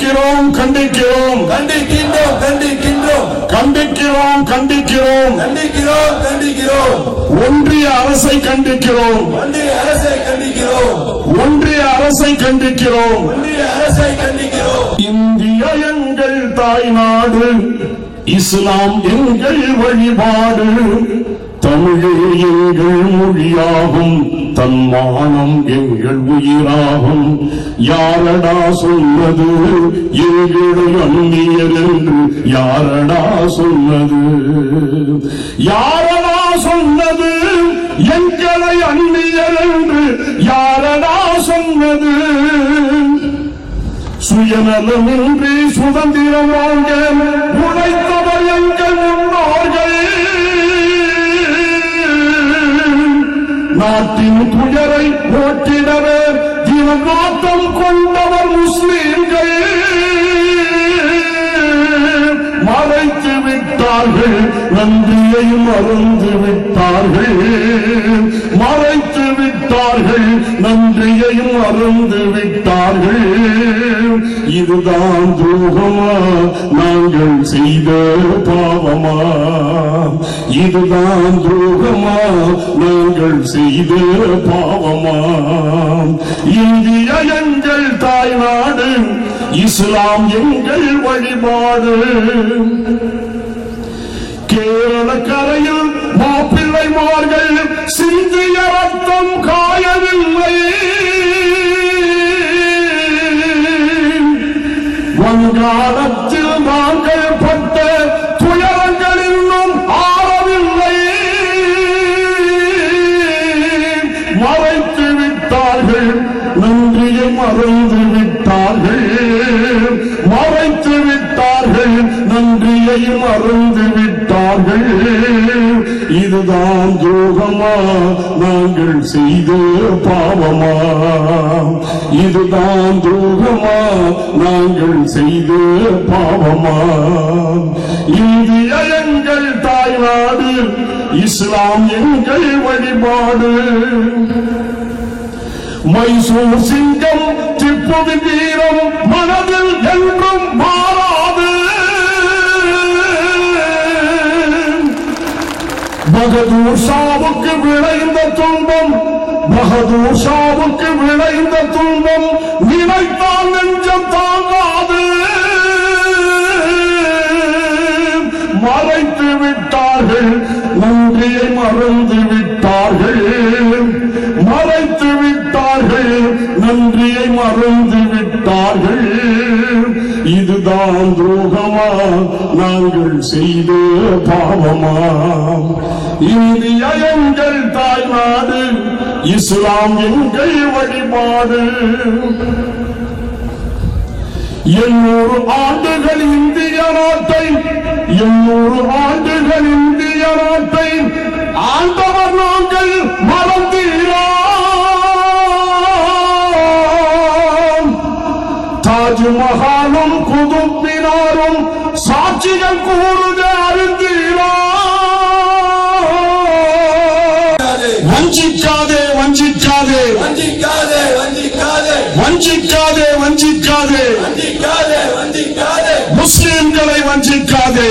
கண்டிக்கிறோம் கண்டிக்கிறோம் கண்டிக்கின்றோம் கண்டிக்கின்றோம் கண்டிக்கிறோம் கண்டிக்கிறோம் கண்டிக்கிறோம் கண்டிக்கிறோம் ஒன்றிய அரசை கண்டிக்கிறோம் ஒன்றிய அரசை கண்டிக்கிறோம் ஒன்றிய அரசை கண்டிக்கிறோம் ஒன்றிய அரசை கண்டிக்கிறோம். இந்தியா எங்கள் தாய்நாடு, இஸ்லாம் எங்கள் வழிபாடு, தமிழே எங்கள் மொழியாகும், தன்மானம் எங்கள் உயிராகும். யாரடா சொன்னது எங்களை அந்நியர் என்று? யாரடா சொன்னது? யாரடா சொன்னது எங்களை அந்நியர் என்று? யாரடா சொன்னது? சுயநலமின்றி சுதந்திரம் வாங்க உழைத்தவர் எங்கள் முன்னோர்கள். நாட்டின் துயரை ஓட்டிடவே தினநாட்டம் கொண்டவர் முஸ்லிம்கள். மறைத்து விட்டார்கள், நன்றியை மறந்து விட்டார்கள். மறைத்து விட்டார்கள், நன்றியை மறந்து விட்டார்கள். இதுதான் துரோகமா நாங்கள் செய்த பாவமா? இதுதான் துரோகமா நாங்கள் செய்த பாவமா? இந்தியா எங்கள் தாய்நாடு, இஸ்லாம் எங்கள் வழிபாடு. கேரள கரையில் மாப்பிள்ளைமார்கள் சிந்திய ரத்தம் காயவில்லை. வங்காளத்தில் நாங்கள் பட்ட துயரங்கள் இன்னும் ஆறவில்லை. மறைத்து விட்டார்கள், நன்றியை மறந்து விட்டார்கள். மறைத்து விட்டார்கள், நன்றியை மறந்து விட்டார்கள். இதுதான் துரோகமா நாங்கள் செய்த பாவமா? இதுதான் துரோகமா நாங்கள் செய்த பாவமா? இந்தியா எங்கள் தாய்நாடு, இஸ்லாம் எங்கள் வழிபாடு. மைசூர் சிங்கம் திப்புவின் வீரம் மனதில் என்றும் மாறாது. பகதூர் ஷாவுக்கு விளைந்த துன்பம், பகதூர் ஷாவுக்கு விளைந்த துன்பம் நினைத்தால் நெஞ்சம் தாங்காது. மறைத்து விட்டார்கள், நன்றியை மறந்து விட்டார்கள். மறைத்து விட்டார்கள், நன்றியை மறந்து விட்டார்கள். இதுதான் துரோகமா நாங்கள் செய்த பாவமா? இந்தியா எங்கள் தாய்நாடு, இஸ்லாம் எங்கள் வழிபாடு. 800 ஆண்டுகள் இந்திய நாட்டை, 800 ஆண்டுகள் இந்திய நாட்டை ஆண்டவர் நாங்கள் மறந்தீரா? தாஜ்மஹாலும் குதுப்பினாரும் சாட்சிகள் கூறுதே அறிந்தீரா? வஞ்சிக்காதே வஞ்சிக்காதே வஞ்சிக்காதே வஞ்சிக்காதே வஞ்சிக்காதே வஞ்சிக்காதே வஞ்சிக்காதே வஞ்சிக்காதே முஸ்லிம்களை வஞ்சிக்காதே.